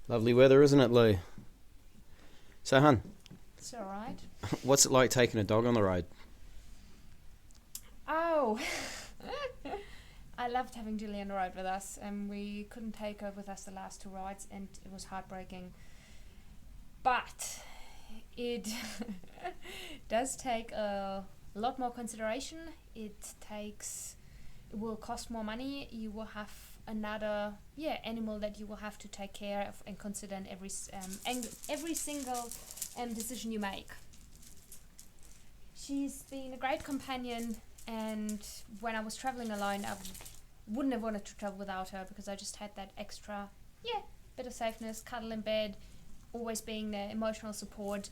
Lovely weather, isn't it, Lou? So, hun, It's all right. what's it like taking a dog on the road? Oh, I loved having Julie on the road with us, and we couldn't take her with us the last two rides, and it was heartbreaking. But it does take a lot more consideration. It will cost more money. You will have another animal that you will have to take care of and consider in every single decision you make. She's been a great companion, and when I was traveling alone, I wouldn't have wanted to travel without her because I just had that extra, bit of safeness, cuddle in bed, always being there, emotional support.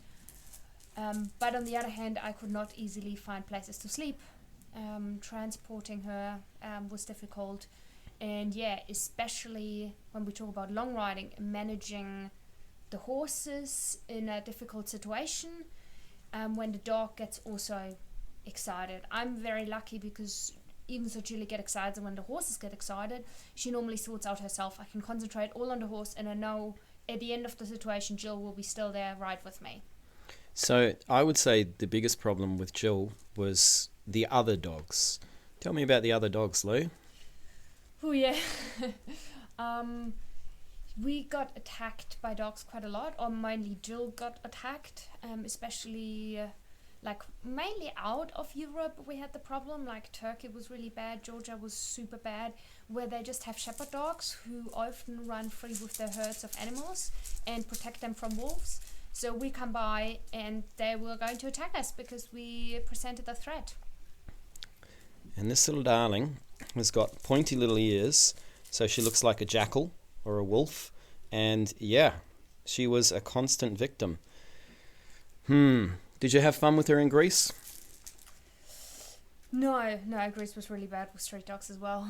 But on the other hand, I could not easily find places to sleep. Transporting her was difficult, and especially when we talk about long riding, managing the horses in a difficult situation. When the dog gets also excited. I'm very lucky because even though Julie get excited when the horses get excited, she normally sorts out herself. I can concentrate all on the horse, and I know at the end of the situation, Jill will be still there right with me. So, I would say the biggest problem with Jill was the other dogs. Tell me about the other dogs, Lou. Oh yeah. um, we got attacked by dogs quite a lot, or mainly Jill got attacked, especially like mainly out of Europe. We had the problem, like Turkey was really bad, Georgia was super bad, where they just have shepherd dogs who often run free with their herds of animals and protect them from wolves. So we come by and they were going to attack us because we presented a threat. And this little darling has got pointy little ears, so she looks like a jackal or a wolf. And she was a constant victim. Did you have fun with her in Greece? No, Greece was really bad with street dogs as well.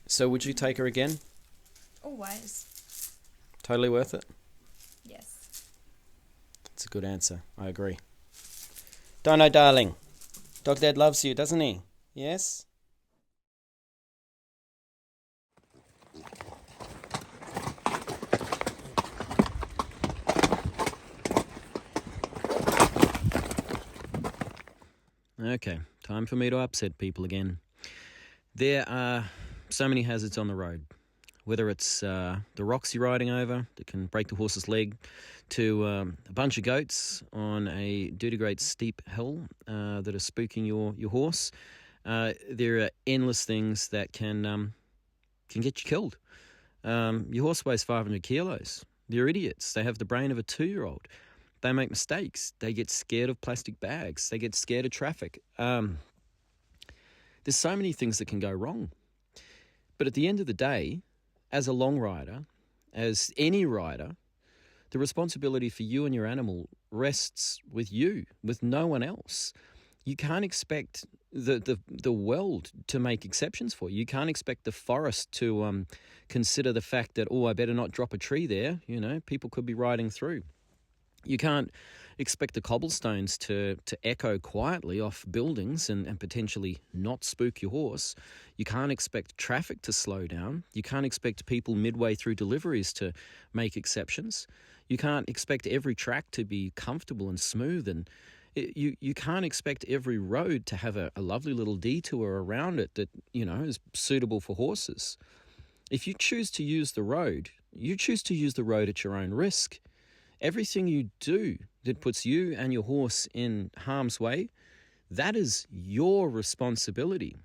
So, would you take her again? Always. Totally worth it? Yes. That's a good answer. I agree. Dino, darling. Dog Dad loves you, doesn't he? Yes? Okay, time for me to upset people again. There are so many hazards on the road, whether it's the rocks you're riding over that can break the horse's leg, to a bunch of goats on a due-to-great steep hill that are spooking your horse. There are endless things that can get you killed. Your horse weighs 500 kilos. They're idiots. They have the brain of a 2-year-old. They make mistakes. They get scared of plastic bags. They get scared of traffic. There's so many things that can go wrong. But at the end of the day, as a long rider, as any rider, the responsibility for you and your animal rests with you, with no one else. You can't expect the world to make exceptions for you. You can't expect the forest to consider the fact that, I better not drop a tree there. People could be riding through. You can't expect the cobblestones to echo quietly off buildings and potentially not spook your horse. You can't expect traffic to slow down. You can't expect people midway through deliveries to make exceptions. You can't expect every track to be comfortable and smooth, and you can't expect every road to have a lovely little detour around it that, is suitable for horses. If you choose to use the road, you choose to use the road at your own risk. Everything you do that puts you and your horse in harm's way, that is your responsibility.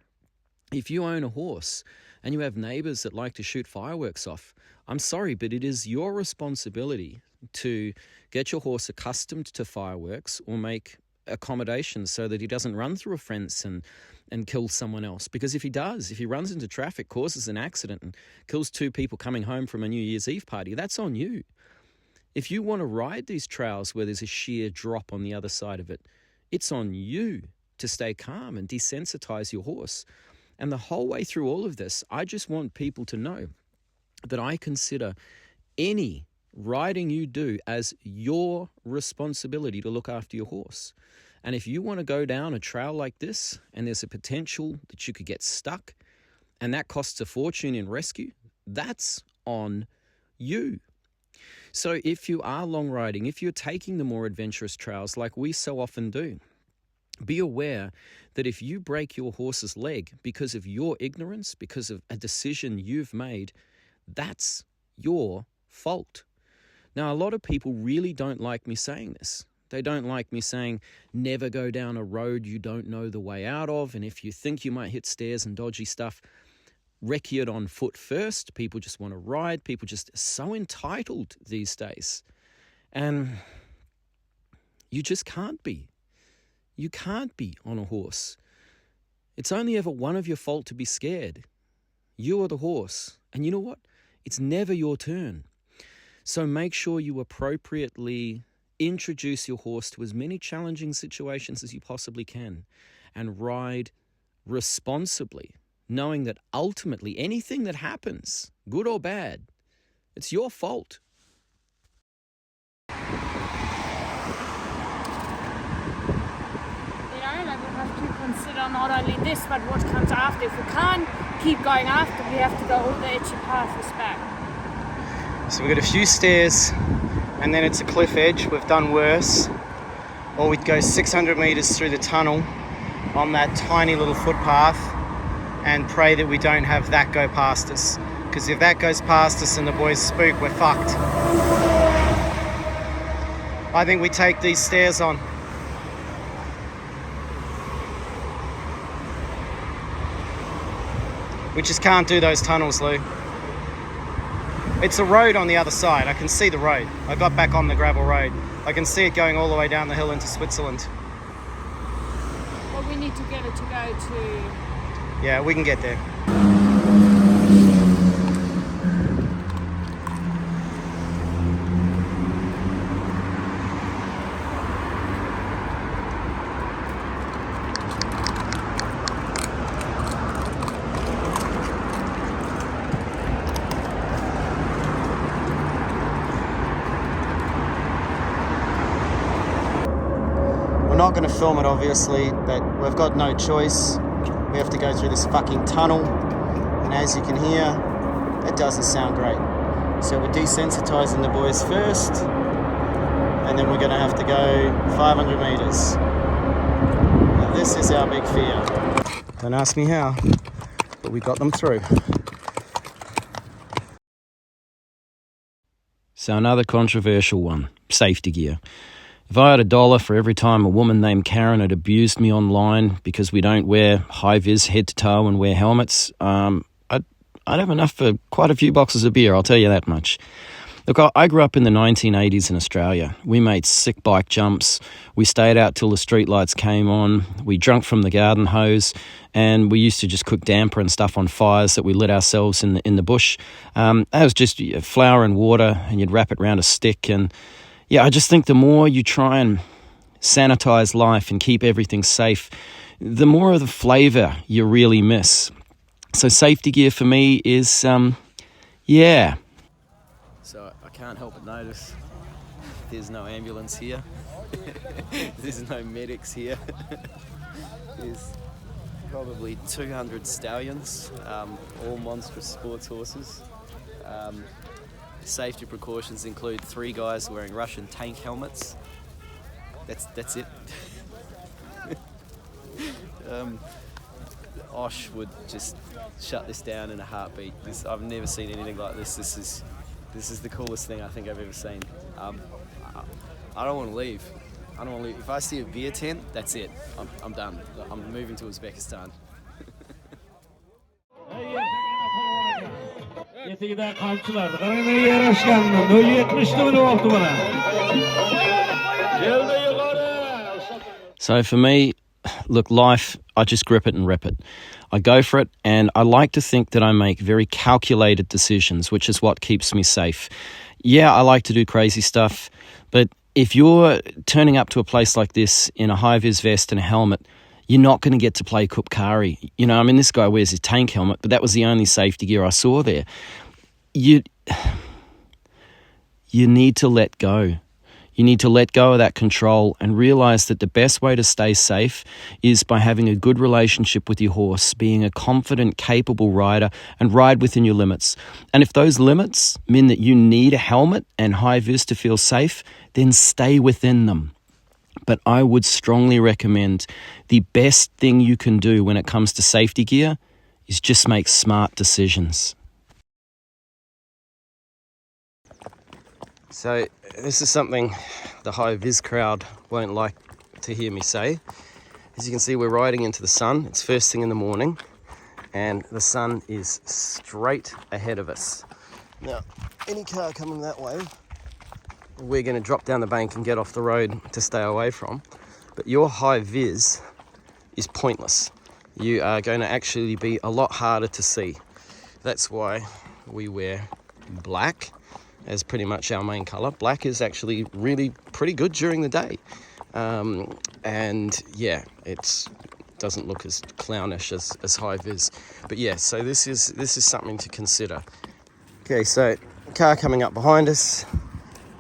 If you own a horse and you have neighbours that like to shoot fireworks off, I'm sorry, but it is your responsibility to get your horse accustomed to fireworks or make accommodations so that he doesn't run through a fence and kill someone else. Because if he runs into traffic, causes an accident and kills 2 people coming home from a New Year's Eve party, that's on you. If you want to ride these trails where there's a sheer drop on the other side of it, it's on you to stay calm and desensitize your horse. And the whole way through all of this, I just want people to know that I consider any riding you do as your responsibility to look after your horse. And if you want to go down a trail like this and there's a potential that you could get stuck and that costs a fortune in rescue, that's on you. So if you are long riding, if you're taking the more adventurous trails like we so often do, be aware that if you break your horse's leg because of your ignorance, because of a decision you've made, that's your fault. Now, a lot of people really don't like me saying this. They don't like me saying, never go down a road you don't know the way out of. And if you think you might hit stairs and dodgy stuff, recce it on foot first. People just want to ride. People just are so entitled these days. And you just can't be. You can't be on a horse. It's only ever one of your fault to be scared. You are the horse. And you know what? It's never your turn. So make sure you appropriately introduce your horse to as many challenging situations as you possibly can and ride responsibly, knowing that ultimately anything that happens, good or bad, it's your fault. We have to consider not only this, but what comes after. If we can't keep going after, we have to go all the edgy paths back. So we've got a few stairs, and then it's a cliff edge. We've done worse. Or we'd go 600 metres through the tunnel on that tiny little footpath and pray that we don't have that go past us. Because if that goes past us and the boys spook, we're fucked. I think we take these stairs on. We just can't do those tunnels, Lou. It's a road on the other side. I can see the road. I got back on the gravel road. I can see it going all the way down the hill into Switzerland. But we need to get it to go to... Yeah, we can get there. We're not going to film it, obviously, but we've got no choice. We have to go through this fucking tunnel, and as you can hear, it doesn't sound great. So we're desensitizing the boys first, and then we're going to have to go 500 meters. Now, this is our big fear. Don't ask me how, but we got them through. So another controversial one, safety gear. If I had $1 for every time a woman named Karen had abused me online because we don't wear high-vis head to toe and wear helmets, I'd have enough for quite a few boxes of beer, I'll tell you that much. Look, I grew up in the 1980s in Australia. We made sick bike jumps. We stayed out till the streetlights came on. We drank from the garden hose, and we used to just cook damper and stuff on fires that we lit ourselves in the bush. That was just flour and water, and you'd wrap it around a stick. And yeah, I just think the more you try and sanitize life and keep everything safe, the more of the flavor you really miss. So safety gear for me is, yeah. So I can't help but notice there's no ambulance here. There's no medics here. There's probably 200 stallions, all monstrous sports horses. Safety precautions include 3 guys wearing Russian tank helmets. That's it. Osh would just shut this down in a heartbeat. I've never seen anything like this. This is the coolest thing I think I've ever seen. I don't want to leave. I don't want to leave. If I see a beer tent, that's it. I'm done. I'm moving to Uzbekistan. So for me, look, life, I just grip it and rip it. I go for it, and I like to think that I make very calculated decisions, which is what keeps me safe. Yeah, I like to do crazy stuff, but if you're turning up to a place like this in a high-vis vest and a helmet, you're not going to get to play Kupkari. You know, I mean, this guy wears his tank helmet, but that was the only safety gear I saw there. You need to let go. You need to let go of that control and realize that the best way to stay safe is by having a good relationship with your horse, being a confident, capable rider, and ride within your limits. And if those limits mean that you need a helmet and high vis to feel safe, then stay within them. But I would strongly recommend the best thing you can do when it comes to safety gear is just make smart decisions. So this is something the high vis crowd won't like to hear me say. As you can see, we're riding into the sun. It's first thing in the morning and the sun is straight ahead of us. Now, any car coming that way, we're going to drop down the bank and get off the road to stay away from. But your high vis is pointless. You are going to actually be a lot harder to see. That's why we wear black as pretty much our main color. Black is actually really pretty good during the day. And yeah, it doesn't look as clownish as high vis. But yeah, so this is something to consider. Okay, so car coming up behind us,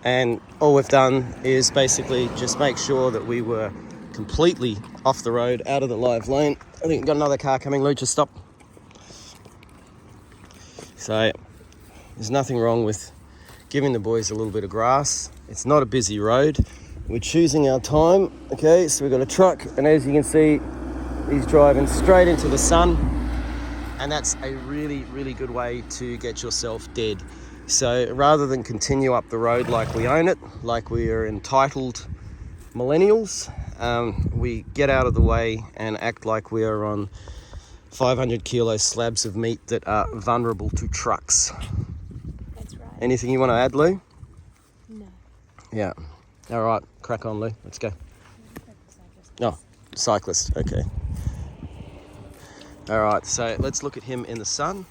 and all we've done is basically just make sure that we were completely off the road, out of the live lane. I think we've got another car coming. Luke, just stop. So there's nothing wrong with giving the boys a little bit of grass. It's not a busy road. We're choosing our time. Okay, so we've got a truck, and as you can see, he's driving straight into the sun, and that's a really, really good way to get yourself dead. So rather than continue up the road like we own it, like we are entitled millennials, we get out of the way and act like we are on 500 kilo slabs of meat that are vulnerable to trucks. That's right. Anything you want to add, Lou? No. Yeah. All right, crack on, Lou. Let's go. Oh, cyclist. Okay. All right, so let's look at him in the sun.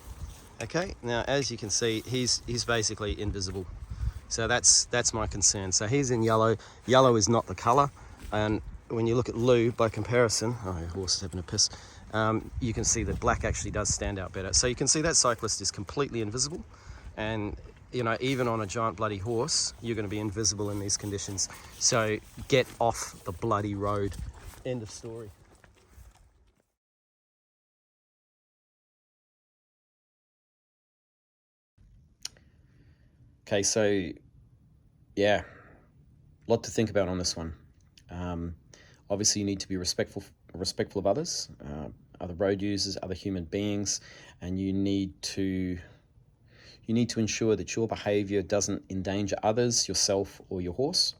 Okay, now as you can see, he's basically invisible. So that's my concern. So he's in yellow. Yellow is not the color. And when you look at Lou, by comparison, oh, your horse is having a piss. You can see that black actually does stand out better. So you can see that cyclist is completely invisible. And you know, even on a giant bloody horse, you're going to be invisible in these conditions. So get off the bloody road. End of story. Okay, so yeah, a lot to think about on this one. Obviously, you need to be respectful of others, other road users, other human beings, and you need to ensure that your behaviour doesn't endanger others, yourself, or your horse.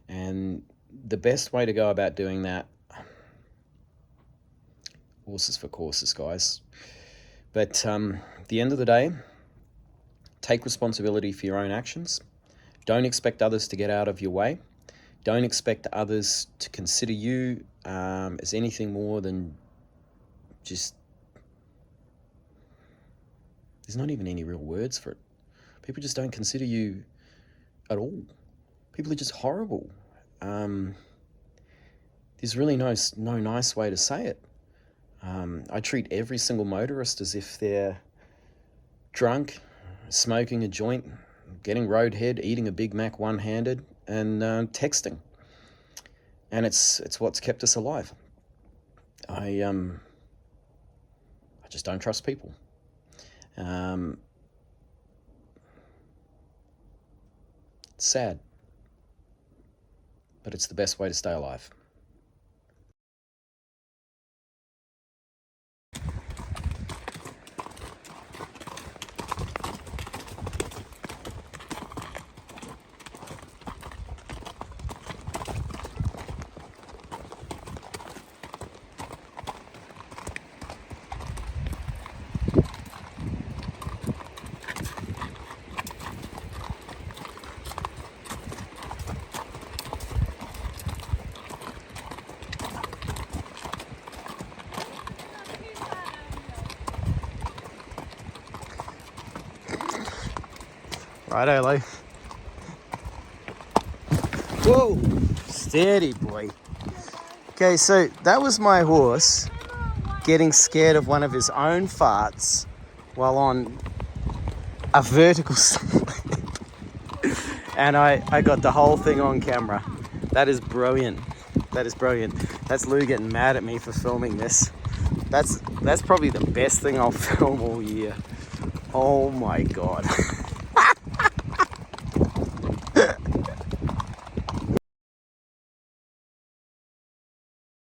And the best way to go about doing that, horses for courses, guys. But at the end of the day, take responsibility for your own actions. Don't expect others to get out of your way. Don't expect others to consider you as anything more than just... There's not even any real words for it. People just don't consider you at all. People are just horrible. There's really no nice way to say it. I treat every single motorist as if they're drunk, smoking a joint, getting roadhead, eating a Big Mac one-handed, and texting. And it's what's kept us alive. I just don't trust people. It's sad, but it's the best way to stay alive. Righto, Lou. Whoa, steady boy. Okay, so that was my horse getting scared of one of his own farts while on a vertical slope. And I got the whole thing on camera. That is brilliant. That is brilliant. That's Lou getting mad at me for filming this. That's probably the best thing I'll film all year. Oh my God.